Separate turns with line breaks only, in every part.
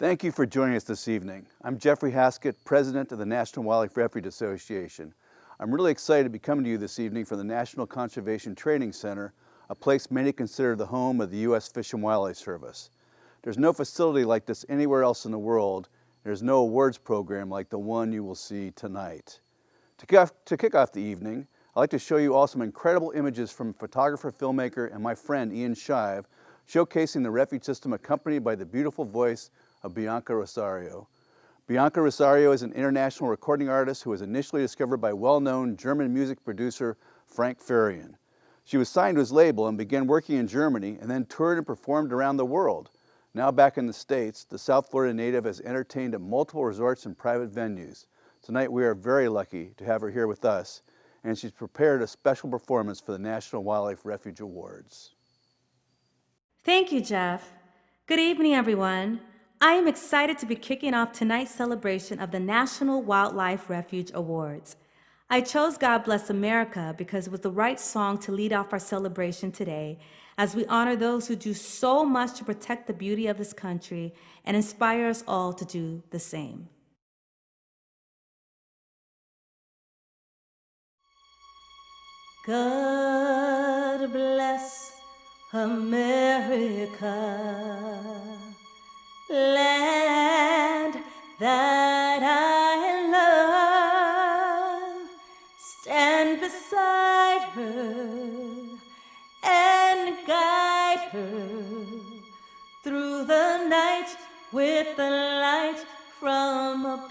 Thank you for joining us this evening. I'm Jeffrey Haskett, President of the National Wildlife Refuge Association. I'm really excited to be coming to you this evening from the National Conservation Training Center, a place many consider the home of the U.S. Fish and Wildlife Service. There's no facility like this anywhere else in the world. There's no awards program like the one you will see tonight. To kick off the evening, I'd like to show you all some incredible images from photographer, filmmaker, and my friend Ian Shive, showcasing the refuge system accompanied by the beautiful voice of Bianca Rosarrio. Bianca Rosarrio is an international recording artist who was initially discovered by well-known German music producer Frank Farian. She was signed to his label and began working in Germany and then toured and performed around the world. Now back in the States, the South Florida native has entertained at multiple resorts and private venues. Tonight we are very lucky to have her here with us, and she's prepared a special performance for the National Wildlife Refuge Awards.
Thank you, Geoff. Good evening, everyone. I am excited to be kicking off tonight's celebration of the National Wildlife Refuge Awards. I chose God Bless America because it was the right song to lead off our celebration today as we honor those who do so much to protect the beauty of this country and inspire us all to do the same. God bless America, land that I love. Stand beside her and guide her through the night with the light from above.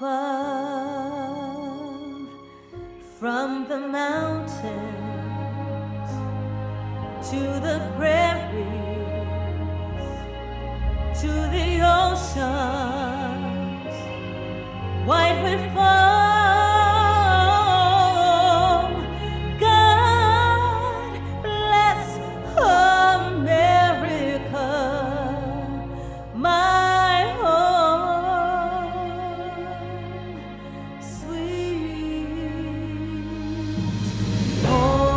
From the mountains to the prairies, to the oceans, white with foam. God bless America, my home, sweet home.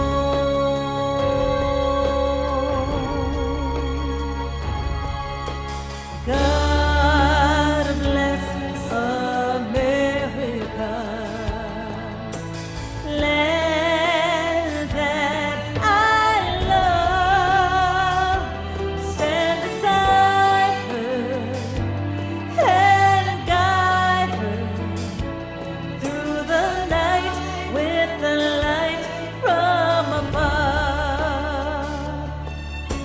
God bless America, land that I love. Stand beside her and guide her through the night with the light from above.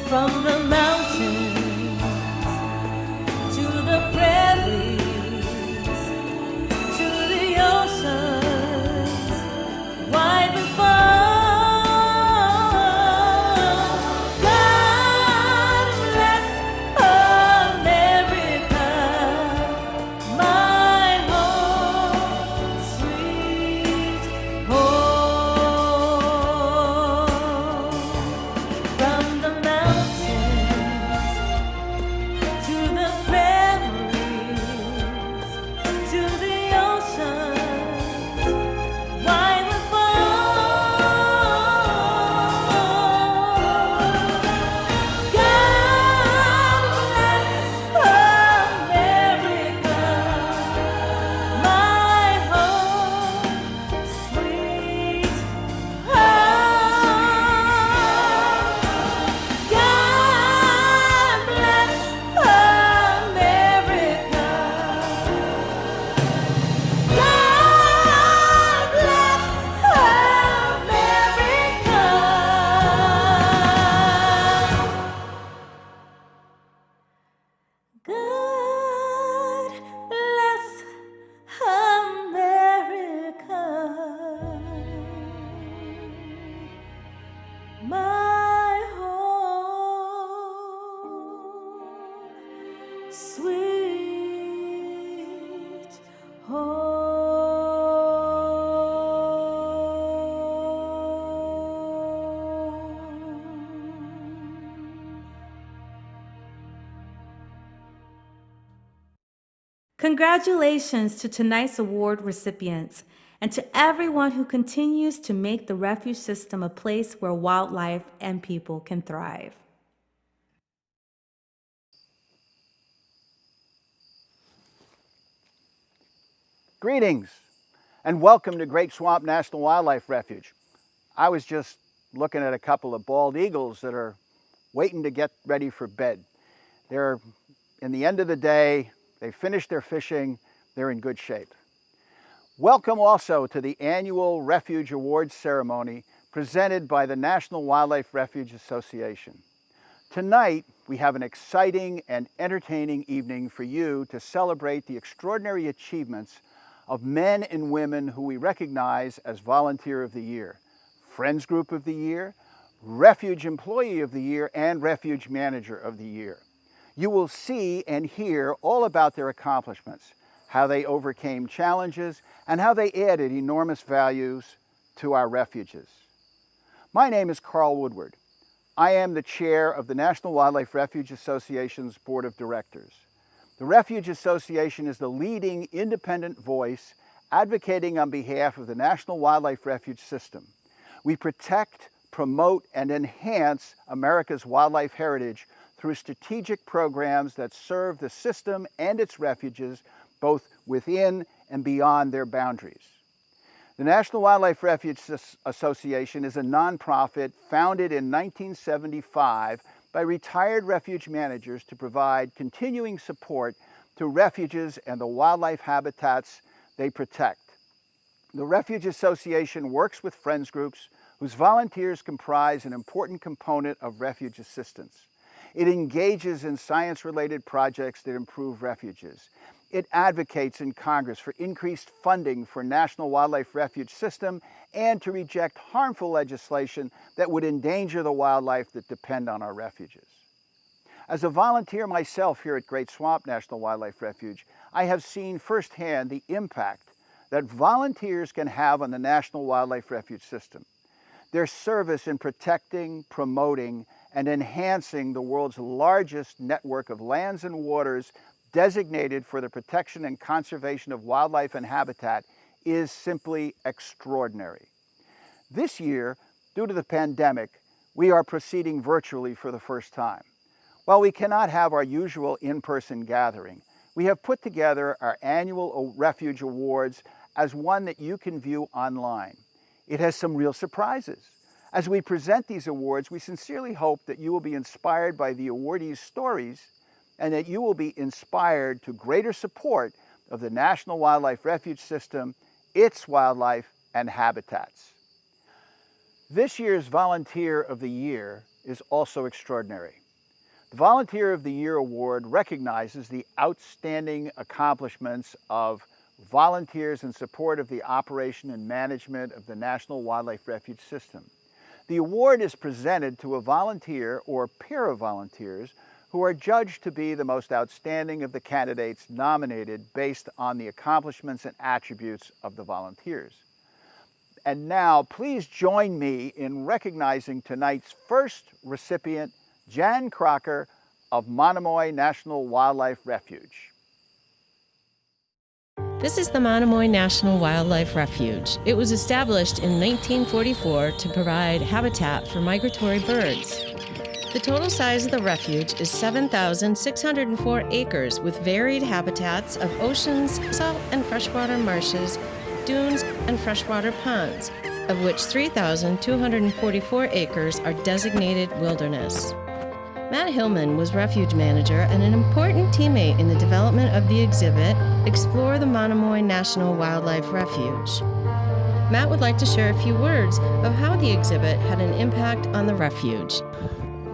From the mountains to the prairies, to the oceans, wide and far. God bless America, my home, sweet home. From the mountains to the prairies, to the oceans, wide and far. God bless America, my home, sweet home. God bless America. God bless America. God bless America, my home, sweet home. Congratulations to tonight's award recipients and to everyone who continues to make the refuge system a place where wildlife and people can thrive.
Greetings and welcome to Great Swamp National Wildlife Refuge. I was just looking at a couple of bald eagles that are waiting to get ready for bed. They're in the end of the day, they finished their fishing, they're in good shape. Welcome also to the annual Refuge Awards ceremony presented by the National Wildlife Refuge Association. Tonight, we have an exciting and entertaining evening for you to celebrate the extraordinary achievements of men and women who we recognize as Volunteer of the Year, Friends Group of the Year, Refuge Employee of the Year, and Refuge Manager of the Year. You will see and hear all about their accomplishments, how they overcame challenges, and how they added enormous values to our refuges. My name is Carl Woodward. I am the chair of the National Wildlife Refuge Association's Board of Directors. The Refuge Association is the leading independent voice advocating on behalf of the National Wildlife Refuge System. We protect, promote, and enhance America's wildlife heritage through strategic programs that serve the system and its refuges both within and beyond their boundaries. The National Wildlife Refuge Association is a nonprofit founded in 1975 by retired refuge managers to provide continuing support to refuges and the wildlife habitats they protect. The Refuge Association works with friends groups whose volunteers comprise an important component of refuge assistance. It engages in science-related projects that improve refuges. It advocates in Congress for increased funding for National Wildlife Refuge System and to reject harmful legislation that would endanger the wildlife that depend on our refuges. As a volunteer myself here at Great Swamp National Wildlife Refuge, I have seen firsthand the impact that volunteers can have on the National Wildlife Refuge System. Their service in protecting, promoting, and enhancing the world's largest network of lands and waters designated for the protection and conservation of wildlife and habitat is simply extraordinary. This year, due to the pandemic, we are proceeding virtually for the first time. While we cannot have our usual in-person gathering, we have put together our annual Refuge Awards as one that you can view online. It has some real surprises. As we present these awards, we sincerely hope that you will be inspired by the awardees' stories and that you will be inspired to greater support of the National Wildlife Refuge System, its wildlife, and habitats. This year's Volunteer of the Year is also extraordinary. The Volunteer of the Year Award recognizes the outstanding accomplishments of volunteers in support of the operation and management of the National Wildlife Refuge System. The award is presented to a volunteer or pair of volunteers who are judged to be the most outstanding of the candidates nominated based on the accomplishments and attributes of the volunteers. And now, please join me in recognizing tonight's first recipient, Jan Crocker of Monomoy National Wildlife Refuge.
This is the Monomoy National Wildlife Refuge. It was established in 1944 to provide habitat for migratory birds. The total size of the refuge is 7,604 acres with varied habitats of oceans, salt and freshwater marshes, dunes, and freshwater ponds, of which 3,244 acres are designated wilderness. Matt Hillman was refuge manager and an important teammate in the development of the exhibit, Explore the Monomoy National Wildlife Refuge. Matt would like to share a few words of how the exhibit had an impact on the refuge.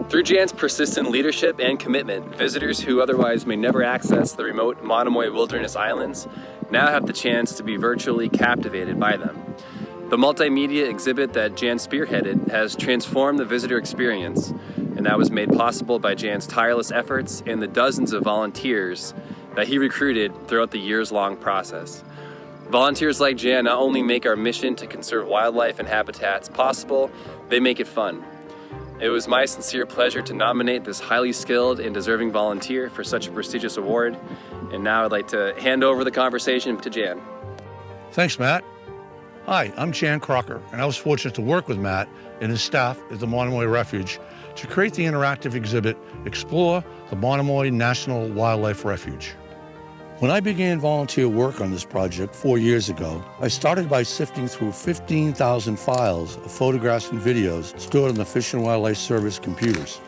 Through Jan's persistent leadership and commitment, visitors who otherwise may never access the remote Monomoy Wilderness Islands now have the chance to be virtually captivated by them. The multimedia exhibit that Jan spearheaded has transformed the visitor experience, and that was made possible by Jan's tireless efforts and the dozens of volunteers that he recruited throughout the years-long process. Volunteers like Jan not only make our mission to conserve wildlife and habitats possible, they make it fun. It was my sincere pleasure to nominate this highly skilled and deserving volunteer for such a prestigious award. And now I'd like to hand over the conversation to Jan.
Thanks, Matt. Hi, I'm Jan Crocker, and I was fortunate to work with Matt and his staff at the Monomoy Refuge to create the interactive exhibit, Explore the Monomoy National Wildlife Refuge. When I began volunteer work on this project 4 years ago, I started by sifting through 15,000 files of photographs and videos stored on the Fish and Wildlife Service computers.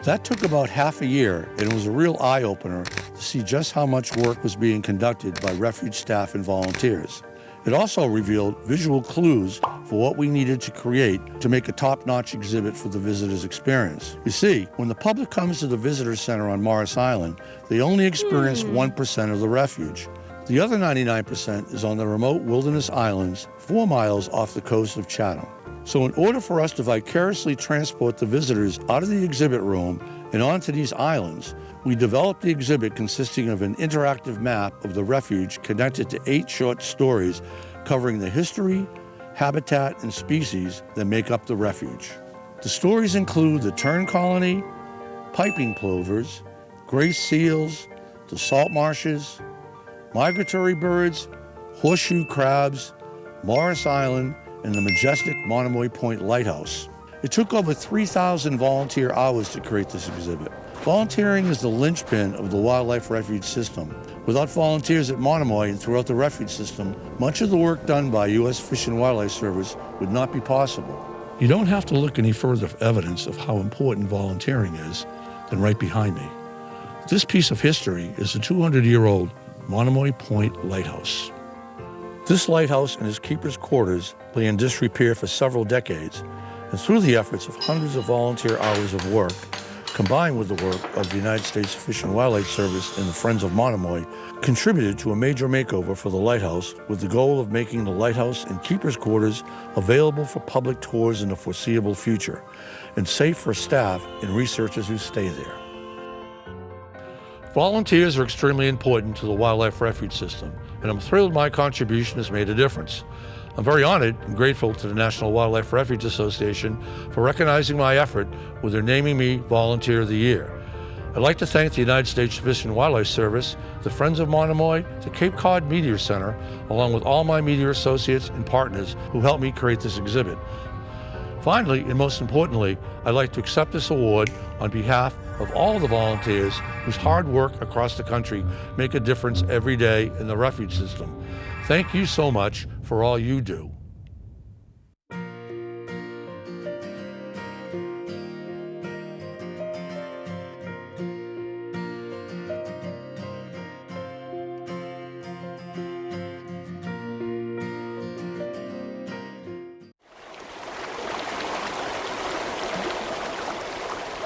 That took about half a year, and it was a real eye-opener to see just how much work was being conducted by refuge staff and volunteers. It also revealed visual clues for what we needed to create to make a top-notch exhibit for the visitors' experience. You see, when the public comes to the Visitor Center on Morris Island, they only experience 1% of the refuge. The other 99% is on the remote wilderness islands 4 miles off the coast of Chatham. So in order for us to vicariously transport the visitors out of the exhibit room and onto these islands, we developed the exhibit consisting of an interactive map of the refuge connected to 8 short stories covering the history, habitat, and species that make up the refuge. The stories include the tern colony, piping plovers, gray seals, the salt marshes, migratory birds, horseshoe crabs, Morris Island, and the majestic Monomoy Point Lighthouse. It took over 3,000 volunteer hours to create this exhibit. Volunteering is the linchpin of the wildlife refuge system. Without volunteers at Monomoy and throughout the refuge system, much of the work done by U.S. Fish and Wildlife Service would not be possible. You don't have to look any further for evidence of how important volunteering is than right behind me. This piece of history is the 200-year-old Monomoy Point Lighthouse. This lighthouse and its keeper's quarters lay in disrepair for several decades, and through the efforts of hundreds of volunteer hours of work, combined with the work of the United States Fish and Wildlife Service and the Friends of Monomoy, contributed to a major makeover for the lighthouse with the goal of making the lighthouse and keeper's quarters available for public tours in the foreseeable future and safe for staff and researchers who stay there. Volunteers are extremely important to the wildlife refuge system, and I'm thrilled my contribution has made a difference. I'm very honored and grateful to the National Wildlife Refuge Association for recognizing my effort with their naming me Volunteer of the Year. I'd like to thank the United States Fish and Wildlife Service, the Friends of Monomoy, the Cape Cod Meteor Center, along with all my meteor associates and partners who helped me create this exhibit. Finally, and most importantly, I'd like to accept this award on behalf of all the volunteers whose hard work across the country make a difference every day in the refuge system. Thank you so much for all you do.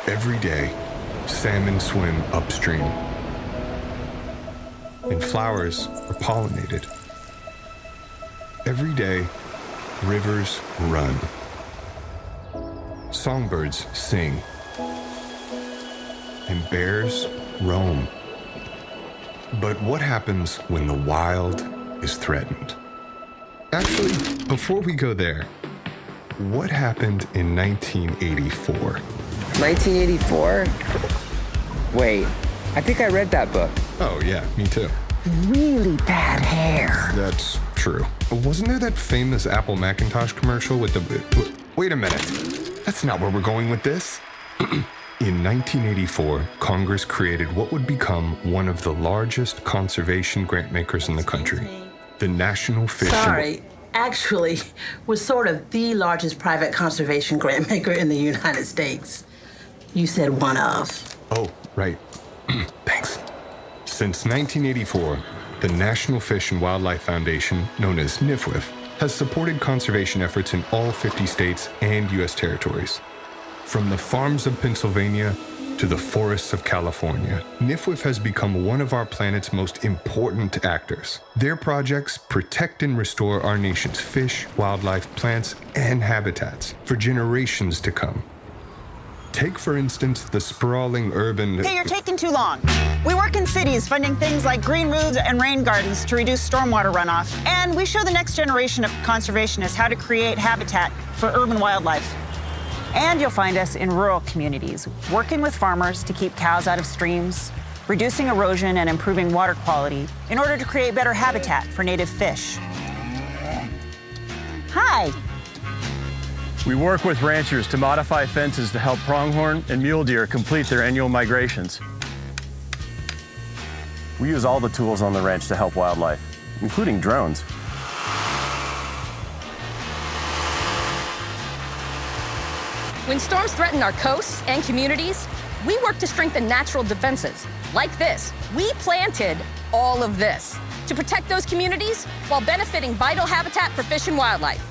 Every day, salmon swim upstream, and flowers are pollinated. Every day, rivers run. Songbirds sing, and bears roam. But what happens when the wild is threatened? Actually, before we go there, what happened in 1984?
1984? Wait, I think I read that book.
Oh yeah, me too.
Really bad hair.
That's true. Wasn't there that famous Apple Macintosh commercial with the... Wait a minute. That's not where we're going with this. In 1984, Congress created what would become one of the largest conservation grant makers in the country, the National Fish...
Actually, we're sort of the largest private conservation grant maker in the United States. You said one of.
Oh, right. Thanks. Since 1984, the National Fish and Wildlife Foundation, known as NWRA, has supported conservation efforts in all 50 states and U.S. territories. From the farms of Pennsylvania to the forests of California, NWRA has become one of our planet's most important actors. Their projects protect and restore our nation's fish, wildlife, plants, and habitats for generations to come. Take, for instance, the sprawling urban...
Hey, you're taking too long. We work in cities funding things like green roofs and rain gardens to reduce stormwater runoff. And we show the next generation of conservationists how to create habitat for urban wildlife. And you'll find us in rural communities, working with farmers to keep cows out of streams, reducing erosion and improving water quality in order to create better habitat for native fish. Hi.
We work with ranchers to modify fences to help pronghorn and mule deer complete their annual migrations. We use all the tools on the ranch to help wildlife, including drones.
When storms threaten our coasts and communities, we work to strengthen natural defenses. Like this, we planted all of this to protect those communities while benefiting vital habitat for fish and wildlife.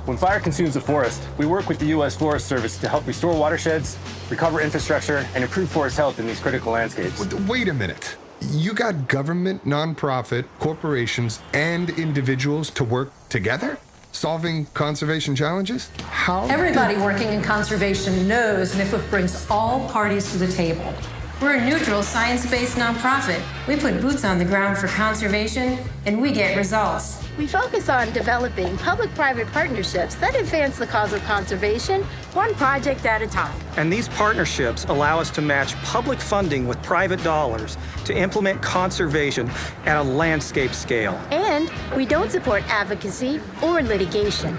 When fire consumes a forest, we work with the U.S. Forest Service to help restore watersheds, recover infrastructure, and improve forest health in these critical landscapes.
Wait a minute. You got government, nonprofit, corporations, and individuals to work together? Solving conservation challenges? How?
Everybody working in conservation knows NWRA brings all parties to the table. We're a neutral, science-based nonprofit. We put boots on the ground for conservation, and we get results.
We focus on developing public-private partnerships that advance the cause of conservation, one project at a time.
And these partnerships allow us to match public funding with private dollars to implement conservation at a landscape scale.
And we don't support advocacy or litigation.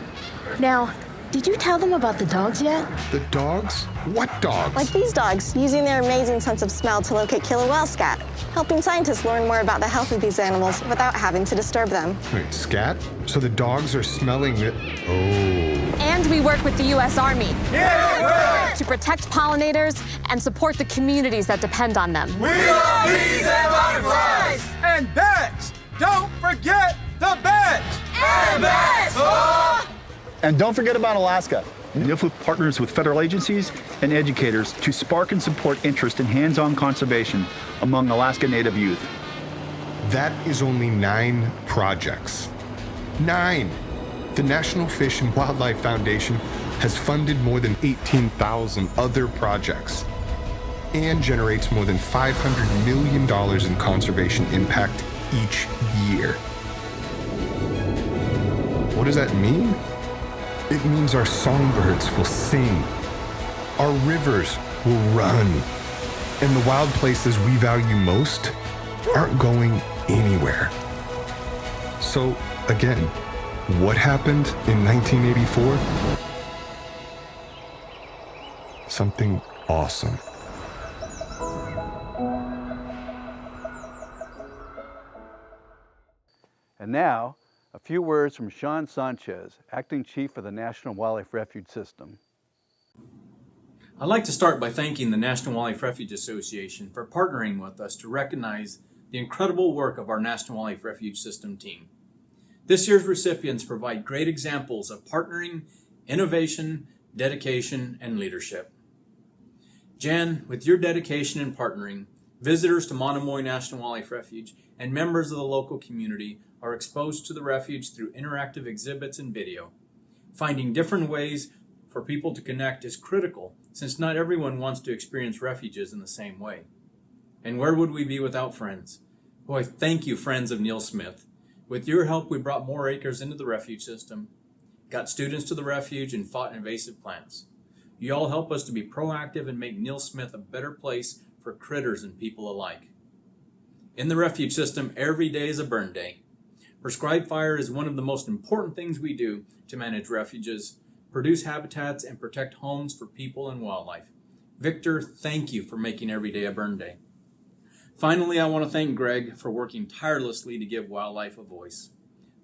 Now, did you tell them about the dogs yet?
The dogs? What dogs?
Like these dogs, using their amazing sense of smell to locate killer whale scat, helping scientists learn more about the health of these animals without having to disturb them.
Wait, scat? So the dogs are smelling it? Oh.
And we work with the U.S. Army to protect pollinators and support the communities that depend on them.
We are bees and butterflies! And bats! Don't forget the bats! And bats! Oh!
And don't forget about Alaska. NWRA partners with federal agencies and educators to spark and support interest in hands-on conservation among Alaska Native youth.
That is only 9 projects. 9! The National Fish and Wildlife Foundation has funded more than 18,000 other projects and generates more than $500 million in conservation impact each year. What does that mean? It means our songbirds will sing, our rivers will run, and the wild places we value most aren't going anywhere. So, again, what happened in 1984? Something awesome.
And now, a few words from Shaun Sanchez, Acting Chief of the National Wildlife Refuge System.
I'd like to start by thanking the National Wildlife Refuge Association for partnering with us to recognize the incredible work of our National Wildlife Refuge System team. This year's recipients provide great examples of partnering, innovation, dedication, and leadership. Jan, with your dedication and partnering, visitors to Monomoy National Wildlife Refuge and members of the local community are exposed to the refuge through interactive exhibits and video. Finding different ways for people to connect is critical, since not everyone wants to experience refuges in the same way. And where would we be without friends? Boy, thank you, friends of Neal Smith. With your help, we brought more acres into the refuge system, got students to the refuge, and fought invasive plants. You all help us to be proactive and make Neal Smith a better place for critters and people alike. In the refuge system, every day is a burn day. Prescribed fire is one of the most important things we do to manage refuges, produce habitats, and protect homes for people and wildlife. Victor, thank you for making every day a burn day. Finally, I want to thank Greg for working tirelessly to give wildlife a voice.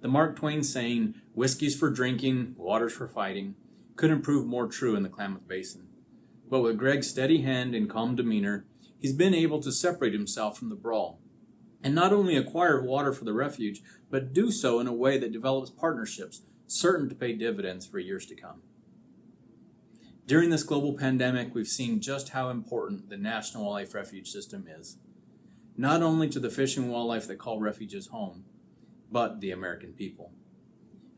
The Mark Twain saying, "Whiskey's for drinking, water's for fighting," couldn't prove more true in the Klamath Basin. But with Greg's steady hand and calm demeanor, he's been able to separate himself from the brawl and not only acquire water for the refuge, but do so in a way that develops partnerships certain to pay dividends for years to come. During this global pandemic, we've seen just how important the National Wildlife Refuge System is, not only to the fish and wildlife that call refuges home, but the American people.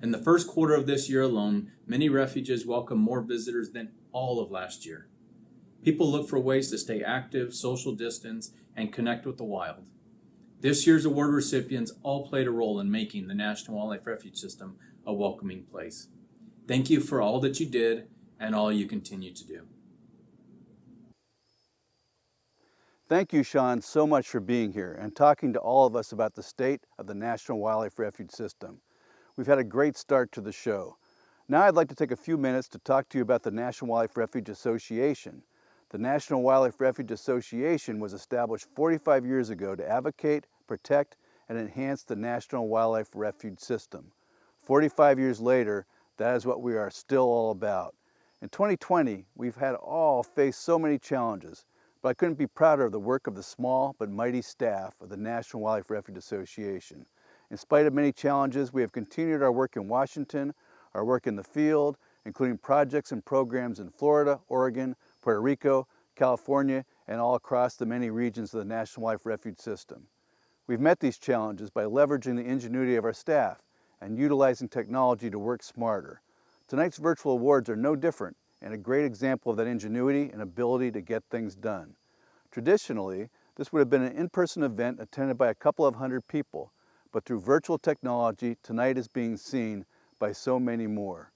In the first quarter of this year alone, many refuges welcomed more visitors than all of last year. People look for ways to stay active, social distance, and connect with the wild. This year's award recipients all played a role in making the National Wildlife Refuge System a welcoming place. Thank you for all that you did and all you continue to do.
Thank you, Shaun, so much for being here and talking to all of us about the state of the National Wildlife Refuge System. We've had a great start to the show. Now I'd like to take a few minutes to talk to you about the National Wildlife Refuge Association. The National Wildlife Refuge Association was established 45 years ago to advocate, protect, and enhance the National Wildlife Refuge System. 45 years later, that is what we are still all about. In 2020, we've had all faced so many challenges, but I couldn't be prouder of the work of the small but mighty staff of the National Wildlife Refuge Association. In spite of many challenges, we have continued our work in Washington, our work in the field, including projects and programs in Florida, Oregon, Puerto Rico, California, and all across the many regions of the National Wildlife Refuge System. We've met these challenges by leveraging the ingenuity of our staff and utilizing technology to work smarter. Tonight's virtual awards are no different and a great example of that ingenuity and ability to get things done. Traditionally, this would have been an in-person event attended by a couple of hundred people, but through virtual technology, tonight is being seen by so many more.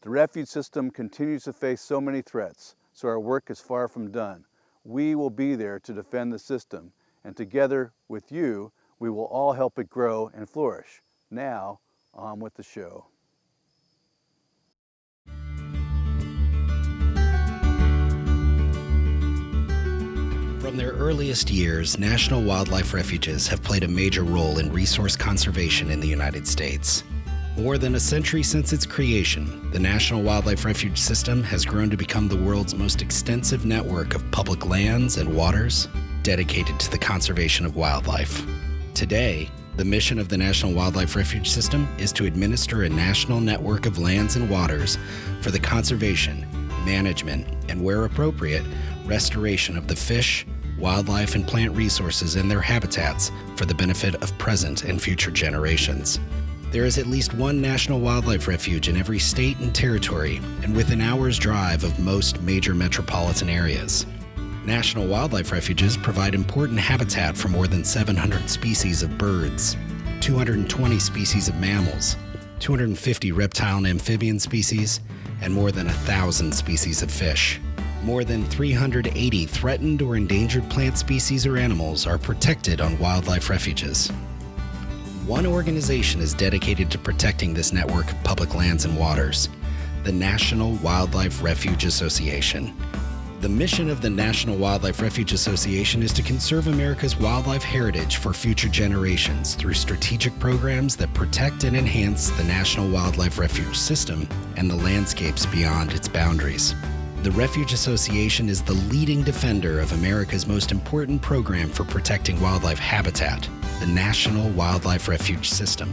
The refuge system continues to face so many threats, so our work is far from done. We will be there to defend the system, and together with you, we will all help it grow and flourish. Now, on with the show.
From their earliest years, National Wildlife Refuges have played a major role in resource conservation in the United States. More than a century since its creation, the National Wildlife Refuge System has grown to become the world's most extensive network of public lands and waters dedicated to the conservation of wildlife. Today, the mission of the National Wildlife Refuge System is to administer a national network of lands and waters for the conservation, management, and where appropriate, restoration of the fish, wildlife, and plant resources and their habitats for the benefit of present and future generations. There is at least one National Wildlife Refuge in every state and territory, and within an hour's drive of most major metropolitan areas. National Wildlife Refuges provide important habitat for more than 700 species of birds, 220 species of mammals, 250 reptile and amphibian species, and more than 1,000 species of fish. More than 380 threatened or endangered plant species or animals are protected on wildlife refuges. One organization is dedicated to protecting this network of public lands and waters, the National Wildlife Refuge Association. The mission of the National Wildlife Refuge Association is to conserve America's wildlife heritage for future generations through strategic programs that protect and enhance the National Wildlife Refuge System and the landscapes beyond its boundaries. The Refuge Association is the leading defender of America's most important program for protecting wildlife habitat, the National Wildlife Refuge System.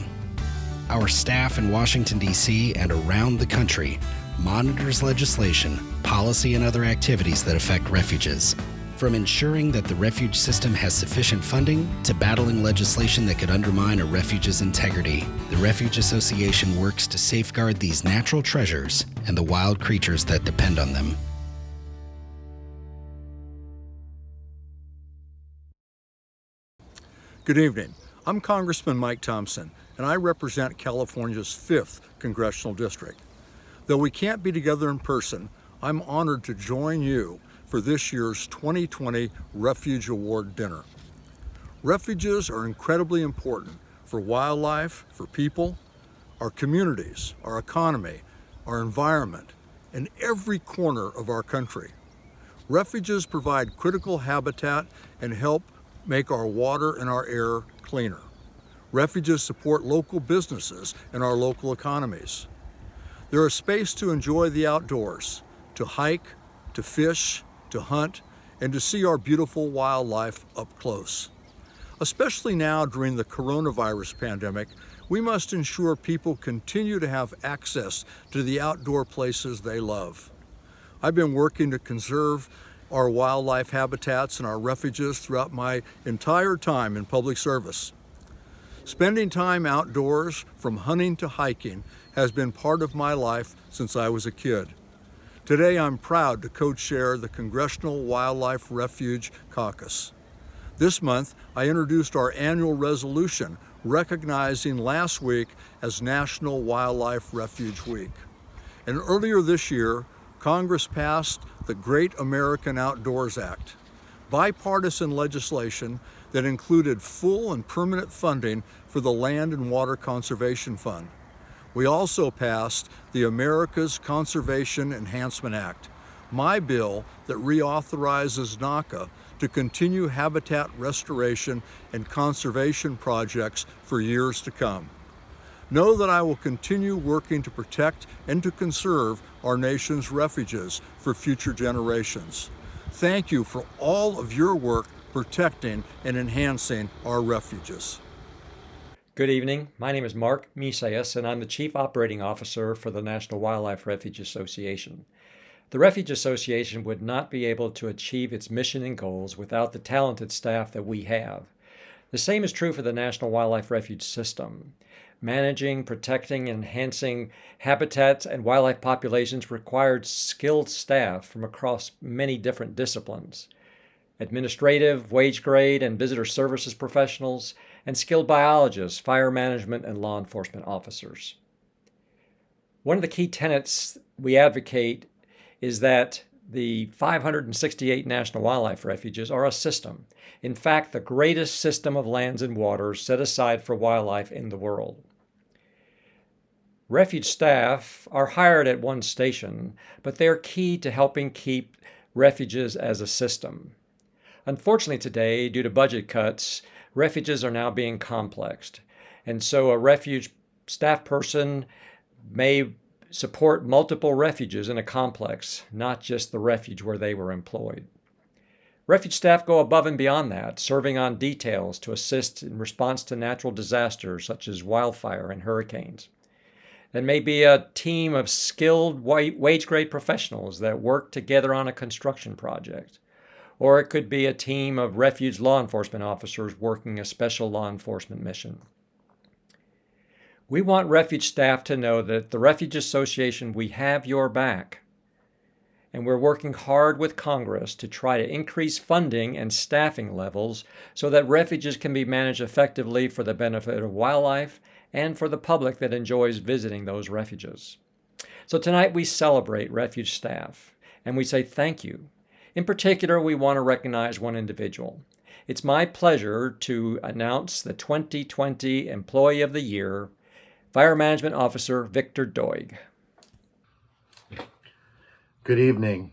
Our staff in Washington, D.C. and around the country monitors legislation, policy, and other activities that affect refuges. From ensuring that the refuge system has sufficient funding to battling legislation that could undermine a refuge's integrity, the Refuge Association works to safeguard these natural treasures and the wild creatures that depend on them.
Good evening. I'm Congressman Mike Thompson, and I represent California's 5th Congressional District. Though we can't be together in person, I'm honored to join you for this year's 2020 Refuge Award dinner. Refuges are incredibly important for wildlife, for people, our communities, our economy, our environment, and every corner of our country. Refuges provide critical habitat and help make our water and our air cleaner. Refuges support local businesses and our local economies. They're a space to enjoy the outdoors, to hike, to fish, to hunt, and to see our beautiful wildlife up close. Especially now during the coronavirus pandemic, we must ensure people continue to have access to the outdoor places they love. I've been working to conserve our wildlife habitats and our refuges throughout my entire time in public service. Spending time outdoors, from hunting to hiking, has been part of my life since I was a kid. Today, I'm proud to co-chair the Congressional Wildlife Refuge Caucus. This month, I introduced our annual resolution recognizing last week as National Wildlife Refuge Week. And earlier this year, Congress passed the Great American Outdoors Act, bipartisan legislation that included full and permanent funding for the Land and Water Conservation Fund. We also passed the America's Conservation Enhancement Act, my bill that reauthorizes NACA to continue habitat restoration and conservation projects for years to come. Know that I will continue working to protect and to conserve our nation's refuges for future generations. Thank you for all of your work protecting and enhancing our refuges.
Good evening. My name is Mark Musaus, and I'm the Chief Operating Officer for the National Wildlife Refuge Association. The Refuge Association would not be able to achieve its mission and goals without the talented staff that we have. The same is true for the National Wildlife Refuge System. Managing, protecting, and enhancing habitats and wildlife populations required skilled staff from across many different disciplines. Administrative, wage grade, and visitor services professionals, and skilled biologists, fire management, and law enforcement officers. One of the key tenets we advocate is that the 568 National Wildlife Refuges are a system. In fact, the greatest system of lands and waters set aside for wildlife in the world. Refuge staff are hired at one station, but they're key to helping keep refuges as a system. Unfortunately today, due to budget cuts, refuges are now being complexed. And so a refuge staff person may support multiple refuges in a complex, not just the refuge where they were employed. Refuge staff go above and beyond that, serving on details to assist in response to natural disasters such as wildfire and hurricanes. There may be a team of skilled wage-grade professionals that work together on a construction project. Or it could be a team of refuge law enforcement officers working a special law enforcement mission. We want refuge staff to know that at the Refuge Association, we have your back. And we're working hard with Congress to try to increase funding and staffing levels so that refuges can be managed effectively for the benefit of wildlife and for the public that enjoys visiting those refuges. So tonight we celebrate refuge staff and we say thank you. In particular, we want to recognize one individual. It's my pleasure to announce the 2020 Employee of the Year, Fire Management Officer Victor Doig.
Good evening.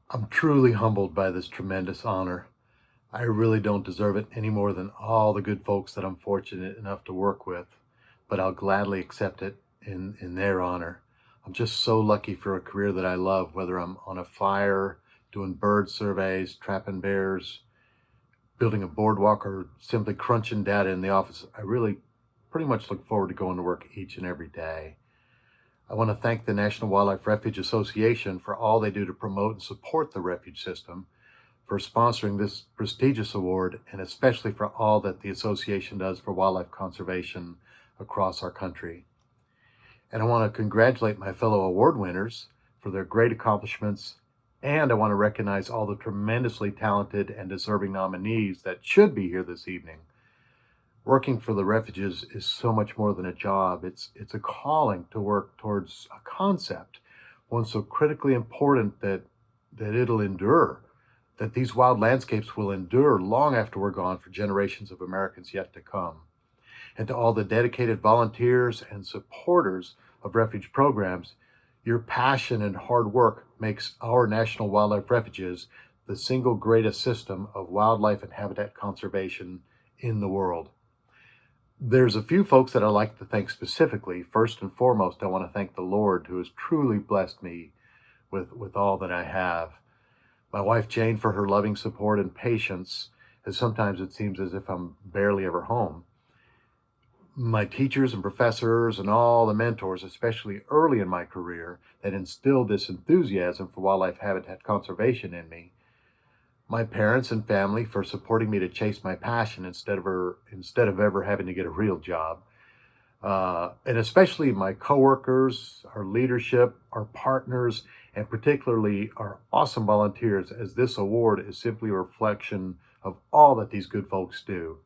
I'm truly humbled by this tremendous honor. I really don't deserve it any more than all the good folks that I'm fortunate enough to work with, but I'll gladly accept it in their honor. I'm just so lucky for a career that I love, whether I'm on a fire, doing bird surveys, trapping bears, building a boardwalk, or simply crunching data in the office. I really pretty much look forward to going to work each and every day. I want to thank the National Wildlife Refuge Association for all they do to promote and support the refuge system, for sponsoring this prestigious award, and especially for all that the association does for wildlife conservation across our country. And I want to congratulate my fellow award winners for their great accomplishments, and I want to recognize all the tremendously talented and deserving nominees that should be here this evening. Working for the refuges is so much more than a job. It's a calling to work towards a concept, one so critically important that it'll endure, that these wild landscapes will endure long after we're gone for generations of Americans yet to come. And to all the dedicated volunteers and supporters of refuge programs, your passion and hard work makes our National Wildlife Refuges the single greatest system of wildlife and habitat conservation in the world. There's a few folks that I'd like to thank specifically. First and foremost, I want to thank the Lord, who has truly blessed me with all that I have. My wife Jane for her loving support and patience, as sometimes it seems as if I'm barely ever home. My teachers and professors and all the mentors, especially early in my career, that instilled this enthusiasm for wildlife habitat conservation in me. My parents and family for supporting me to chase my passion instead of ever having to get a real job. And especially my coworkers, our leadership, our partners, and particularly our awesome volunteers, as this award is simply a reflection of all that these good folks do.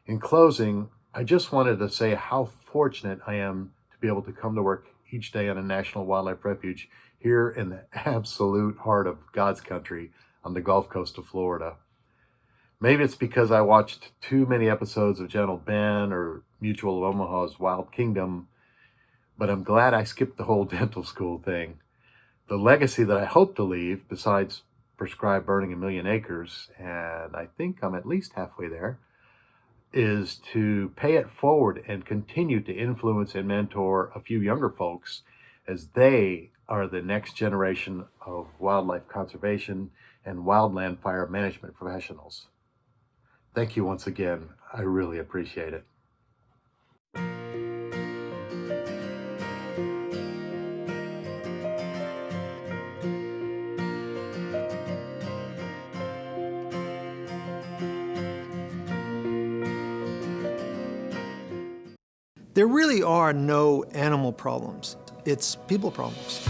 In closing, I just wanted to say how fortunate I am to be able to come to work each day on a National Wildlife Refuge here in the absolute heart of God's country on the Gulf Coast of Florida. Maybe it's because I watched too many episodes of Gentle Ben or Mutual of Omaha's Wild Kingdom, but I'm glad I skipped the whole dental school thing. The legacy that I hope to leave, besides prescribed burning 1 million acres, and I think I'm at least halfway there, is to pay it forward and continue to influence and mentor a few younger folks as they are the next generation of wildlife conservation and wildland fire management professionals. Thank you once again. I really appreciate it.
There really are no animal problems. It's people problems.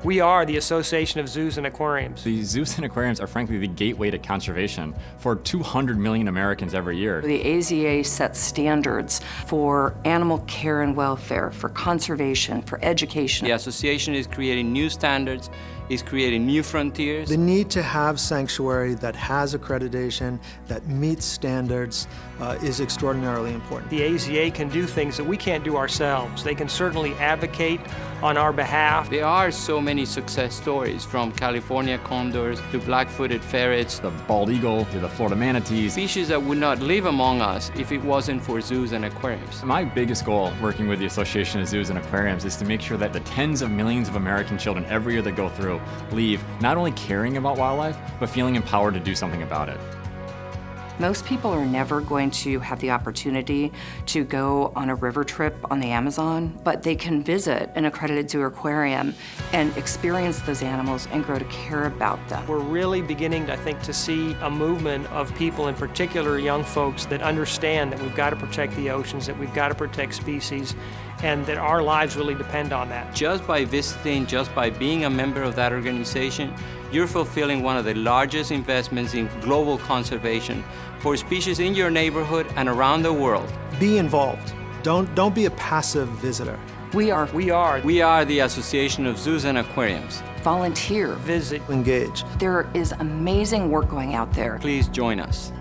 We are the Association of Zoos and Aquariums.
The zoos and aquariums are frankly the gateway to conservation for 200 million Americans every year.
The AZA sets standards for animal care and welfare, for conservation, for education.
The association is creating new standards, is creating new frontiers.
The need to have sanctuary that has accreditation, that meets standards, is extraordinarily important.
The AZA can do things that we can't do ourselves. They can certainly advocate on our behalf.
There are so many success stories, from California condors to black-footed ferrets,
the bald eagle to the Florida manatees.
Species that would not live among us if it wasn't for zoos and aquariums.
My biggest goal working with the Association of Zoos and Aquariums is to make sure that the tens of millions of American children every year that go through leave not only caring about wildlife, but feeling empowered to do something about it.
Most people are never going to have the opportunity to go on a river trip on the Amazon, but they can visit an accredited zoo or aquarium and experience those animals and grow to care about them.
We're really beginning, I think, to see a movement of people, in particular young folks, that understand that we've got to protect the oceans, that we've got to protect species, and that our lives really depend on that.
Just by visiting, just by being a member of that organization, you're fulfilling one of the largest investments in global conservation for species in your neighborhood and around the world.
Be involved. Don't be a passive visitor.
We are
the Association of Zoos and Aquariums.
Volunteer.
Visit.
Engage.
There is amazing work going out there.
Please join us.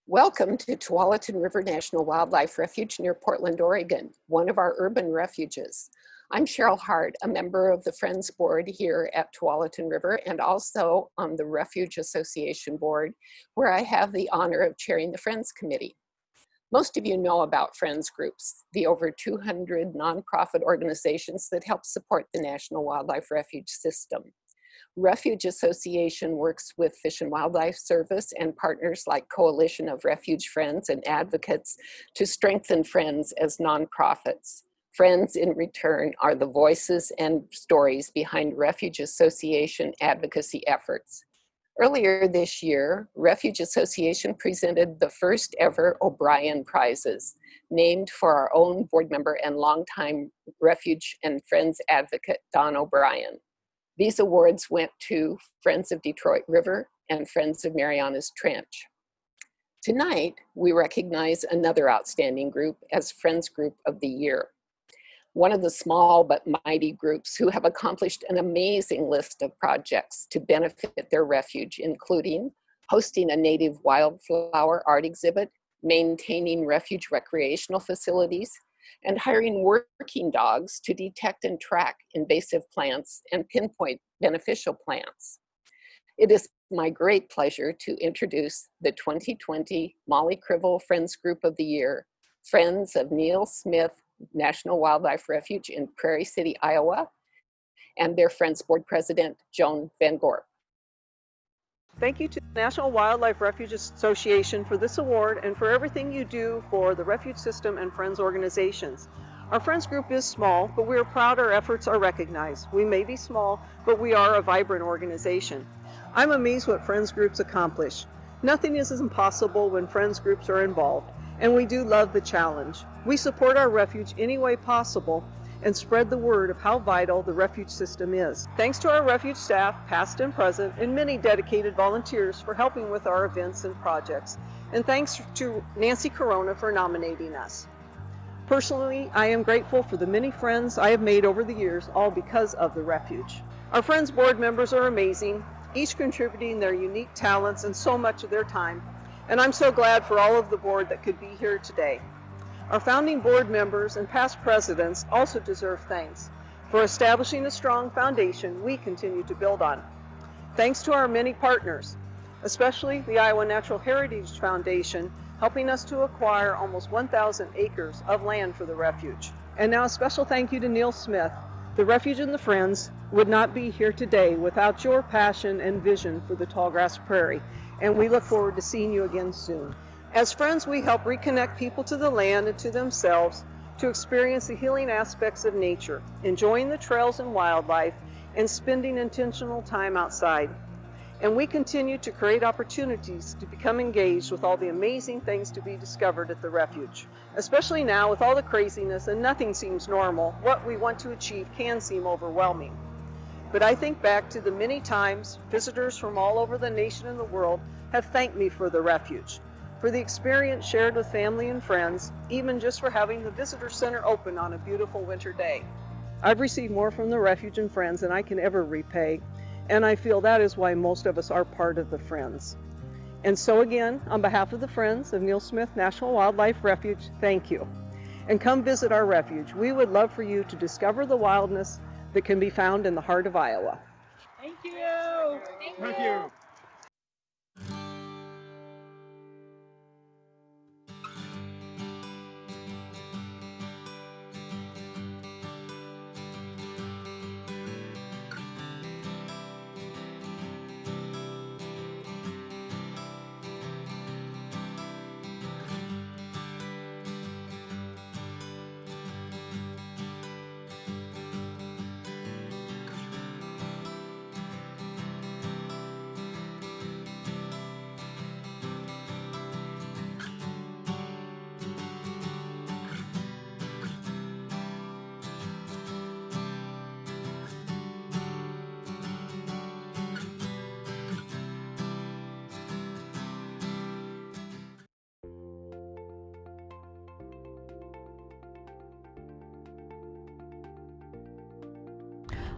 Welcome to Tualatin River National Wildlife Refuge near Portland, Oregon, one of our urban refuges. I'm Cheryl Hart, a member of the Friends Board here at Tualatin River and also on the Refuge Association Board, where I have the honor of chairing the Friends Committee. Most of you know about Friends Groups, the over 200 nonprofit organizations that help support the National Wildlife Refuge System. Refuge Association works with Fish and Wildlife Service and partners like Coalition of Refuge Friends and Advocates to strengthen Friends as nonprofits. Friends, in return, are the voices and stories behind Refuge Association advocacy efforts. Earlier this year, Refuge Association presented the first ever O'Brien Prizes, named for our own board member and longtime Refuge and Friends advocate, Don O'Brien. These awards went to Friends of Detroit River and Friends of Marianas Trench. Tonight, we recognize another outstanding group as Friends Group of the Year. One of the small but mighty groups who have accomplished an amazing list of projects to benefit their refuge, including hosting a native wildflower art exhibit, maintaining refuge recreational facilities, and hiring working dogs to detect and track invasive plants and pinpoint beneficial plants. It is my great pleasure to introduce the 2020 Molly Crivel Friends Group of the Year, Friends of Neal Smith National Wildlife Refuge in Prairie City, Iowa, and their Friends Board President, Joan Van Gorp.
Thank you to the National Wildlife Refuge Association for this award and for everything you do for the refuge system and Friends organizations. Our Friends group is small, but we are proud our efforts are recognized. We may be small, but we are a vibrant organization. I'm amazed what Friends groups accomplish. Nothing is impossible when Friends groups are involved, and we do love the challenge. We support our refuge any way possible and spread the word of how vital the refuge system is. Thanks to our refuge staff, past and present, and many dedicated volunteers for helping with our events and projects. And thanks to Nancy Corona for nominating us. Personally, I am grateful for the many friends I have made over the years, all because of the refuge. Our Friends board members are amazing, each contributing their unique talents and so much of their time, and I'm so glad for all of the board that could be here today. Our founding board members and past presidents also deserve thanks for establishing a strong foundation we continue to build on. Thanks to our many partners, especially the Iowa Natural Heritage Foundation, helping us to acquire almost 1,000 acres of land for the refuge. And now a special thank you to Neal Smith. The Refuge and the Friends would not be here today without your passion and vision for the tallgrass prairie, and we look forward to seeing you again soon. As friends, we help reconnect people to the land and to themselves to experience the healing aspects of nature, enjoying the trails and wildlife, and spending intentional time outside. And we continue to create opportunities to become engaged with all the amazing things to be discovered at the refuge. Especially now with all the craziness and nothing seems normal, what we want to achieve can seem overwhelming. But I think back to the many times visitors from all over the nation and the world have thanked me for the refuge, for the experience shared with family and friends, even just for having the visitor center open on a beautiful winter day. I've received more from the Refuge and Friends than I can ever repay, and I feel that is why most of us are part of the Friends. And so again, on behalf of the Friends of Neal Smith National Wildlife Refuge, thank you. And come visit our refuge. We would love for you to discover the wildness that can be found in the heart of Iowa.
Thank you. Thank you.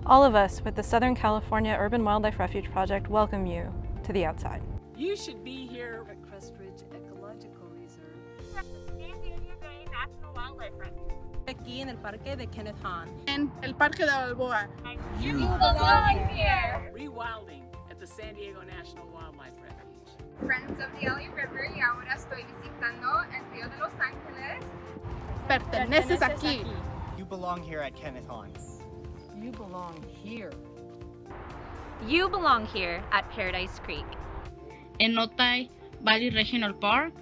All of us with the Southern California Urban Wildlife Refuge Project welcome you to the outside.
You should be here at Crest Ridge Ecological Reserve.
At the San Diego National Wildlife Refuge.
Aquí en el Parque de Kenneth Hahn.
En el Parque de Balboa.
You belong here. Rewilding at the San Diego National Wildlife Refuge.
Friends of the Alley River y ahora estoy visitando el Río de Los Ángeles. Perteneces aquí.
You belong here at Kenneth Hahn.
You belong here.
You belong here at Paradise Creek.
In Otay Valley Regional Park.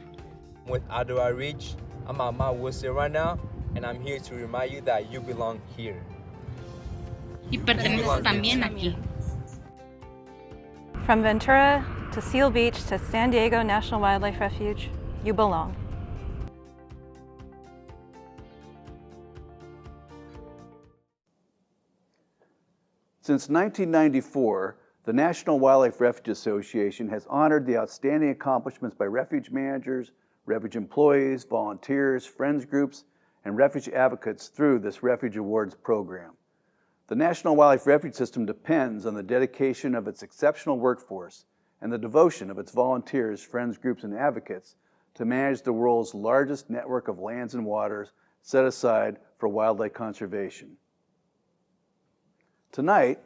With Adora Ridge, I'm at Mount Worcester right now, and I'm here to remind you that you belong here.
Y perteneces también aquí.
From Ventura to Seal Beach to San Diego National Wildlife Refuge, you belong.
Since 1994, the National Wildlife Refuge Association has honored the outstanding accomplishments by refuge managers, refuge employees, volunteers, friends groups, and refuge advocates through this Refuge Awards program. The National Wildlife Refuge System depends on the dedication of its exceptional workforce and the devotion of its volunteers, friends groups, and advocates to manage the world's largest network of lands and waters set aside for wildlife conservation. Tonight,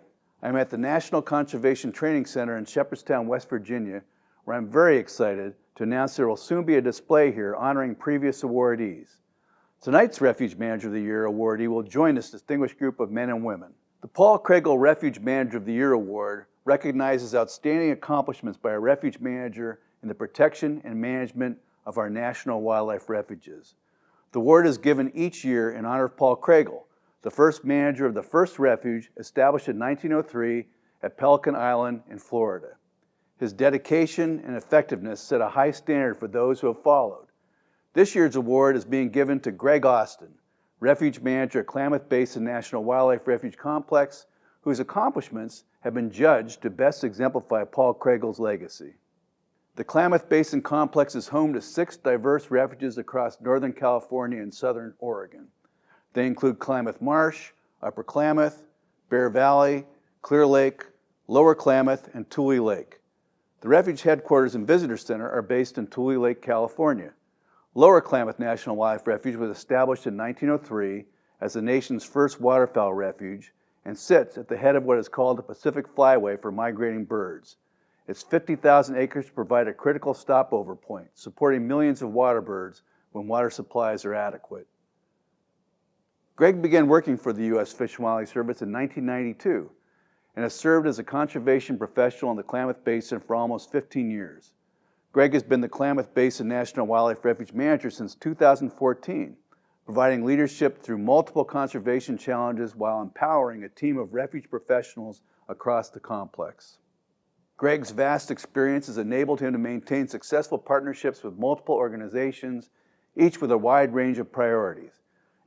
I'm at the National Conservation Training Center in Shepherdstown, West Virginia, where I'm very excited to announce there will soon be a display here honoring previous awardees. Tonight's Refuge Manager of the Year awardee will join this distinguished group of men and women. The Paul Craigel Refuge Manager of the Year Award recognizes outstanding accomplishments by a refuge manager in the protection and management of our national wildlife refuges. The award is given each year in honor of Paul Craigel, the first manager of the first refuge established in 1903 at Pelican Island in Florida. His dedication and effectiveness set a high standard for those who have followed. This year's award is being given to Greg Austin, refuge manager at Klamath Basin National Wildlife Refuge Complex, whose accomplishments have been judged to best exemplify Paul Craigel's legacy. The Klamath Basin Complex is home to 6 diverse refuges across Northern California and Southern Oregon. They include Klamath Marsh, Upper Klamath, Bear Valley, Clear Lake, Lower Klamath, and Tule Lake. The Refuge headquarters and visitor center are based in Tule Lake, California. Lower Klamath National Wildlife Refuge was established in 1903 as the nation's first waterfowl refuge and sits at the head of what is called the Pacific Flyway for migrating birds. Its 50,000 acres provide a critical stopover point, supporting millions of water birds when water supplies are adequate. Greg began working for the U.S. Fish and Wildlife Service in 1992 and has served as a conservation professional in the Klamath Basin for almost 15 years. Greg has been the Klamath Basin National Wildlife Refuge Manager since 2014, providing leadership through multiple conservation challenges while empowering a team of refuge professionals across the complex. Greg's vast experience has enabled him to maintain successful partnerships with multiple organizations, each with a wide range of priorities.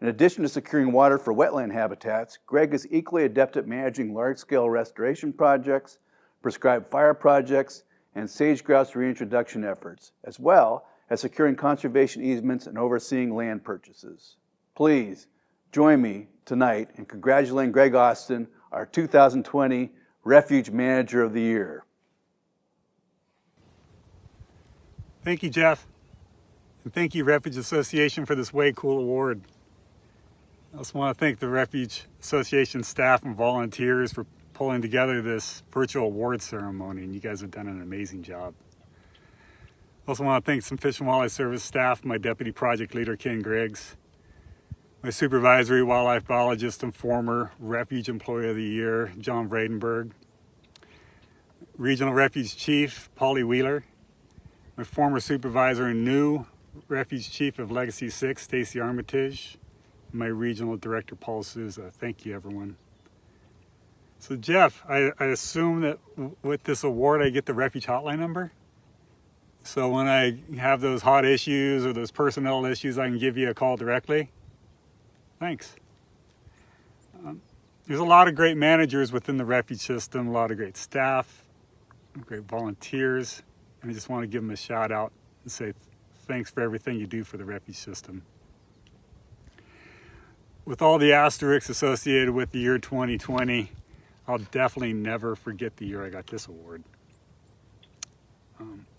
In addition to securing water for wetland habitats, Greg is equally adept at managing large-scale restoration projects, prescribed fire projects, and sage-grouse reintroduction efforts, as well as securing conservation easements and overseeing land purchases. Please join me tonight in congratulating Greg Austin, our 2020 Refuge Manager of the Year.
Thank you, Geoff, and thank you, Refuge Association, for this way cool award. I also want to thank the Refuge Association staff and volunteers for pulling together this virtual award ceremony, and you guys have done an amazing job. I also want to thank some Fish and Wildlife Service staff, my Deputy Project Leader, Ken Griggs, my Supervisory Wildlife Biologist and former Refuge Employee of the Year, John Vredenberg, Regional Refuge Chief, Polly Wheeler, my former Supervisor and new Refuge Chief of Legacy 6, Stacy Armitage, and my Regional Director, Paul Souza. Thank you, everyone. So Geoff, I assume that with this award, I get the Refuge hotline number? So when I have those hot issues or those personnel issues, I can give you a call directly? Thanks. There's a lot of great managers within the refuge system, a lot of great staff, great volunteers, and I just want to give them a shout out and say thanks for everything you do for the refuge system. With all the asterisks associated with the year 2020, I'll definitely never forget the year I got this award.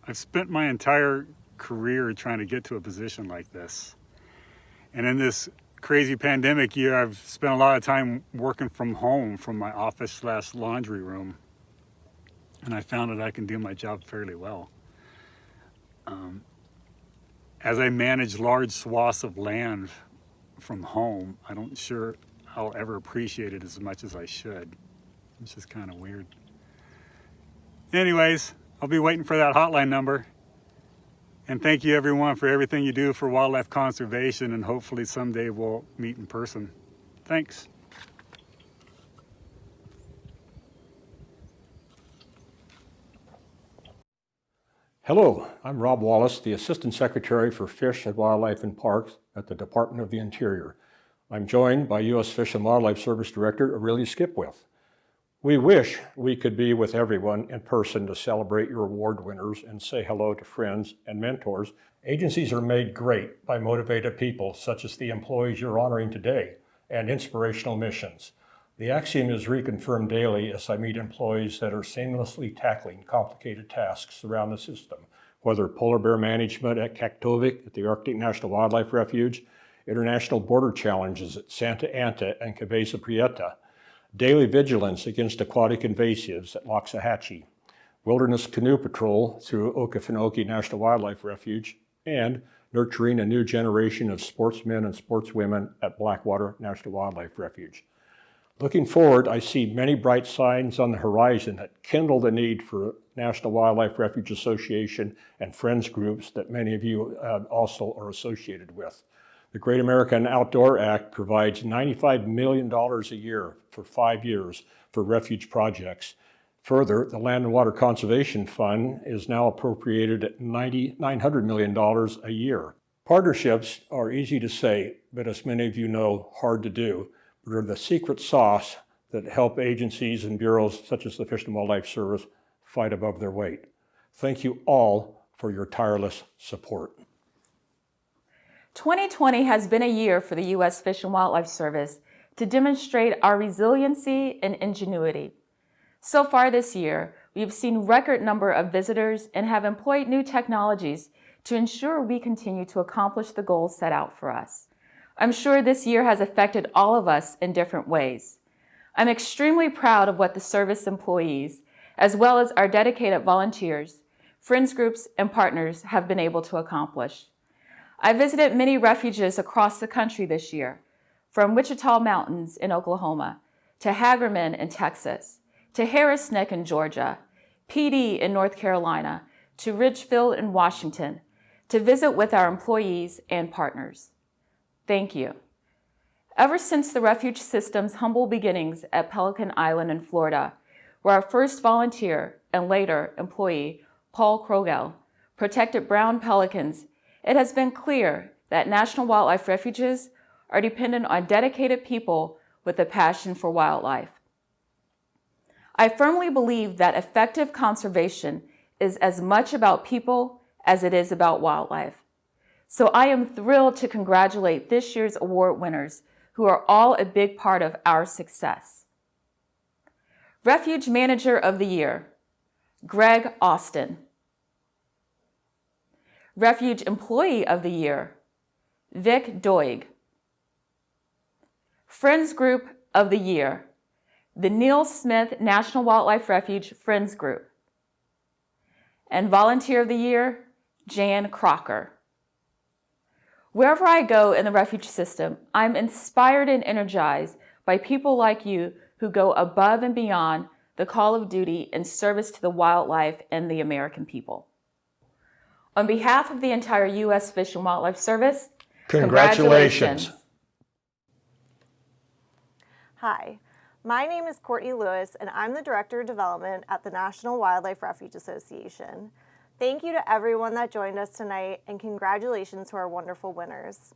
I've spent my entire career trying to get to a position like this. And in this crazy pandemic year, I've spent a lot of time working from home, from my office/laundry room. And I found that I can do my job fairly well. As I manage large swaths of land from home, I don't sure I'll ever appreciate it as much as I should. It's just kind of weird. Anyways, I'll be waiting for that hotline number. And thank you everyone for everything you do for wildlife conservation, and hopefully someday we'll meet in person. Thanks.
Hello, I'm Rob Wallace, the Assistant Secretary for Fish and Wildlife and Parks at the Department of the Interior. I'm joined by U.S. Fish and Wildlife Service Director Aurelia Skipwith. We wish we could be with everyone in person to celebrate your award winners and say hello to friends and mentors. Agencies are made great by motivated people such as the employees you're honoring today and inspirational missions. The axiom is reconfirmed daily as I meet employees that are seamlessly tackling complicated tasks around the system, whether polar bear management at Kaktovik at the Arctic National Wildlife Refuge, international border challenges at Santa Anta and Cabeza Prieta, daily vigilance against aquatic invasives at Loxahatchee, wilderness canoe patrol through Okefenokee National Wildlife Refuge, and nurturing a new generation of sportsmen and sportswomen at Blackwater National Wildlife Refuge. Looking forward, I see many bright signs on the horizon that kindle the need for National Wildlife Refuge Association and Friends Groups that many of you also are associated with. The Great American Outdoor Act provides $95 million a year for 5 years for refuge projects. Further, the Land and Water Conservation Fund is now appropriated at $900 million a year. Partnerships are easy to say, but as many of you know, hard to do. But are the secret sauce that help agencies and bureaus such as the Fish and Wildlife Service fight above their weight. Thank you all for your tireless support.
2020 has been a year for the U.S. Fish and Wildlife Service to demonstrate our resiliency and ingenuity. So far this year, we've seen record number of visitors and have employed new technologies to ensure we continue to accomplish the goals set out for us. I'm sure this year has affected all of us in different ways. I'm extremely proud of what the service employees, as well as our dedicated volunteers, friends groups, and partners have been able to accomplish. I visited many refuges across the country this year, from Wichita Mountains in Oklahoma, to Hagerman in Texas, to Harris Neck in Georgia, PD in North Carolina, to Ridgefield in Washington, to visit with our employees and partners. Thank you. Ever since the refuge system's humble beginnings at Pelican Island in Florida, where our first volunteer and later employee, Paul Krogel, protected brown pelicans, it has been clear that National Wildlife Refuges are dependent on dedicated people with a passion for wildlife. I firmly believe that effective conservation is as much about people as it is about wildlife. So I am thrilled to congratulate this year's award winners, who are all a big part of our success. Refuge Manager of the Year, Greg Austin. Refuge Employee of the Year, Vic Doig. Friends Group of the Year, the Neal Smith National Wildlife Refuge Friends Group. And Volunteer of the Year, Jan Crocker. Wherever I go in the refuge system, I'm inspired and energized by people like you who go above and beyond the call of duty in service to the wildlife and the American people. On behalf of the entire U.S. Fish and Wildlife Service, congratulations.
Hi, my name is Courtney Lewis, and I'm the Director of Development at the National Wildlife Refuge Association. Thank you to everyone that joined us tonight, and congratulations to our wonderful winners.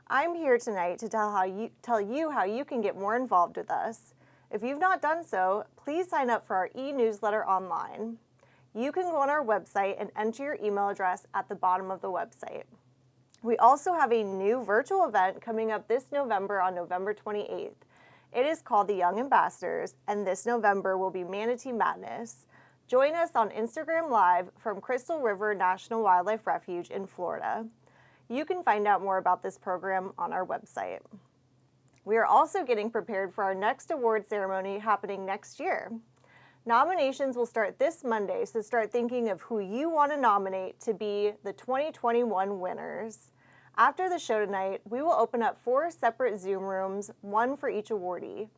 I'm here tonight to tell you how you can get more involved with us. If you've not done so, please sign up for our e-newsletter online. You can go on our website and enter your email address at the bottom of the website. We also have a new virtual event coming up this November on November 28th. It is called the Young Ambassadors, and this November will be Manatee Madness. Join us on Instagram Live from Crystal River National Wildlife Refuge in Florida. You can find out more about this program on our website. We are also getting prepared for our next award ceremony happening next year. Nominations will start this Monday, so start thinking of who you want to nominate to be the 2021 winners. After the show tonight, we will open up 4 separate Zoom rooms, 1 for each awardee.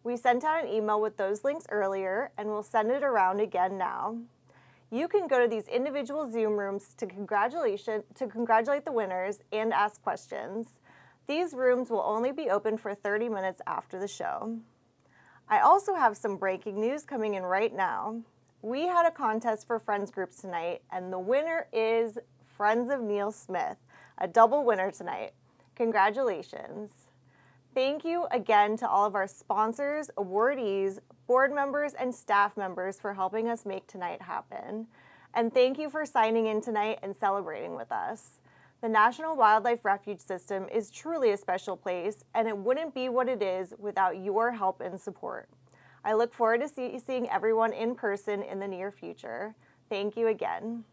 We sent out an email with those links earlier, and we'll send it around again now. You can go to these individual Zoom rooms to congratulate the winners and ask questions. These rooms will only be open for 30 minutes after the show. I also have some breaking news coming in right now. We had a contest for Friends Groups tonight, and the winner is Friends of Neal Smith, a double winner tonight. Congratulations. Thank you again to all of our sponsors, awardees, board members, and staff members for helping us make tonight happen. And thank you for signing in tonight and celebrating with us. The National Wildlife Refuge System is truly a special place, and it wouldn't be what it is without your help and support. I look forward to seeing everyone in person in the near future. Thank you again.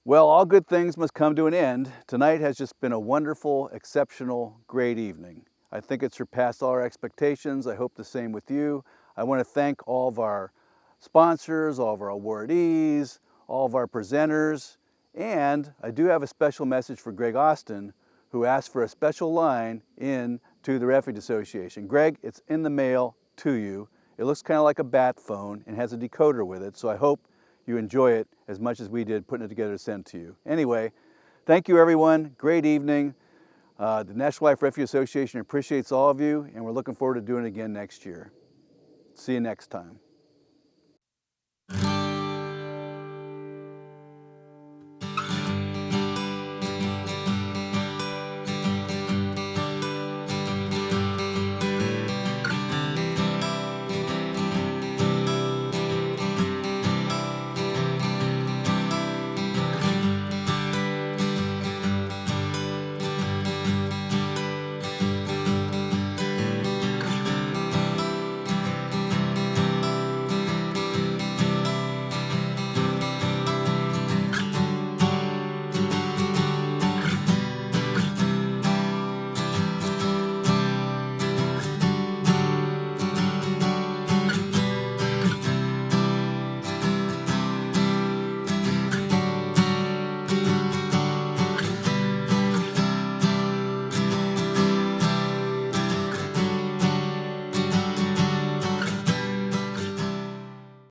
Well, all good things must come to an end. Tonight has just been a wonderful, exceptional, great evening. I think it surpassed all our expectations. I hope the same with you. I want to thank all of our sponsors, all of our awardees, all of our presenters, and I do have a special message for Greg Austin, who asked for a special line in to the Refuge Association. Greg, it's in the mail to you. It looks kind of like a bat phone and has a decoder with it, so I hope you enjoy it as much as we did putting it together to send to you. Anyway, thank you everyone. Great evening. The National Wildlife Refuge Association appreciates all of you, and we're looking forward to doing it again next year. See you next time.